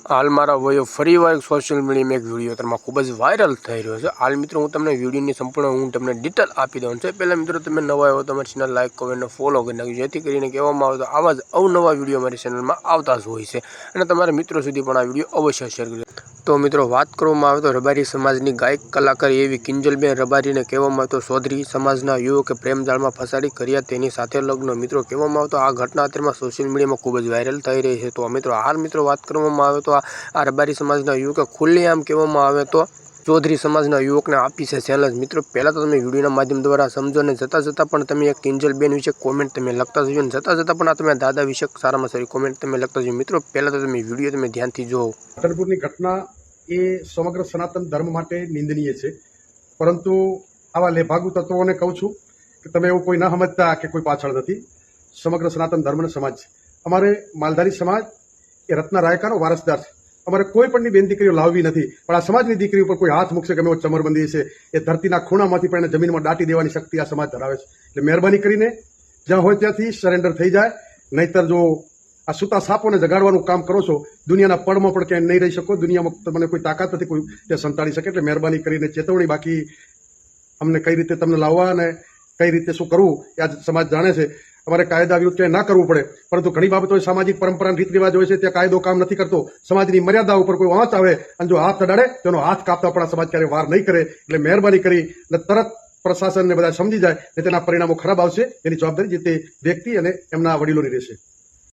हाल मारा वयो फरी વાર સોશિયલ મીડિયામાં એક વિડીયો તમારા ખૂબ જ વાયરલ થઈ રહ્યો છે। હાલ મિત્રો હું તમને વિડીયોની સંપૂર્ણ હું તમને ડિટેલ આપી દઉં છું। પહેલાં મિત્રો તમે નવા આવ્યો તમારી ચેનલ લાઈક કરો અને ફોલો કરી નાખજો, જેથી કરીને કહેવામાં આવે તો આવા જ અવનવા વિડીયો મારી ચેનલમાં આવતા જ હોય છે અને તમારા મિત્રો સુધી પણ આ વિડીયો અવશ્ય શેર કરજો। તો મિત્રો વાત કરવામાં આવે તો રબારી સમાજની ગાયક કલાકાર એવી કિંજલબેન રબારીને કહેવામાં આવે તો ચૌધરી સમાજના યુવકે પ્રેમજાળમાં ફસાડી કર્યા તેની સાથે લગ્ન। મિત્રો કહેવામાં આવે તો આ ઘટના અત્યારમાં સોશિયલ મીડિયામાં ખૂબ જ વાયરલ થઈ રહી છે। તો મિત્રો હાલ મિત્રો વાત કરવામાં આવે તો આ રબારી સમાજના યુવકે ખુલ્લેઆમ કહેવામાં આવે તો ચૌધરી સમાજના યુવકને આપી છે ચેલેન્જ। મિત્રો પહેલાં તો તમે વિડીયોના માધ્યમ દ્વારા સમજો ને જતાં પણ તમે એક કિંજલબેન વિશે કોમેન્ટ તમે લખતા જજો અને જતાં પણ આ તમે દાદા વિશે સારામાં સારી કોમેન્ટ તમે લખતા જજો। મિત્રો પહેલાં તો તમે વિડીયો તમે ધ્યાનથી જુઓ। પાટણપુરની ઘટના એ સમગ્ર સનાતન ધર્મ માટે નિંદનીય છે, પરંતુ આવા લેભાગુ તત્વોને કહું છું કે તમે એવું કોઈ ન સમજતા કે કોઈ પાછળ નથી। સમગ્ર સનાતન ધર્મનો સમાજ છે। અમારે માલધારી સમાજ એ રત્ન રાયકાનો વારસદાર છે। અમારે કોઈ પણની બેન દીકરીઓ લાવવી નથી, પણ આ સમાજની દીકરી ઉપર કોઈ હાથ મૂકશે કે અમે ચમરબંધી છે એ ધરતીના ખૂણામાંથી પણ એને જમીનમાં દાટી દેવાની શક્તિ આ સમાજ ધરાવે છે। એટલે મહેરબાની કરીને જ્યાં હોય ત્યાંથી સરેન્ડર થઈ જાય, નહીતર જો આ સૂતા સાપોને જગાડવાનું કામ કરો છો, દુનિયાના પડમાં પણ ક્યાંય નહીં રહી શકો। દુનિયામાં તમને કોઈ તાકાત નથી કોઈ તે સંતાડી શકે। એટલે મહેરબાની કરીને ચેતવણી, બાકી અમને કઈ રીતે તમને લાવવા અને કઈ રીતે શું કરવું એ આજ સમાજ જાણે છે। અમારે કાયદા વિરુદ્ધ ક્યાંય ના કરવું પડે, પરંતુ ઘણી બાબતો સામાજિક પરંપરા રીત રિવાજ હોય છે, ત્યાં કાયદો કામ નથી કરતો। સમાજની મર્યાદા ઉપર કોઈ વાંચ આવે અને જો હાથ અડાડે તેનો હાથ કાપતા પણ આ સમાજ ક્યારે વાર નહીં કરે। એટલે મહેરબાની કરી અને તરત પ્રશાસનને બધા સમજી જાય ને તેના પરિણામો ખરાબ આવશે। એની જવાબદારી જે તે વ્યક્તિ અને એમના વડીલોની રહેશે।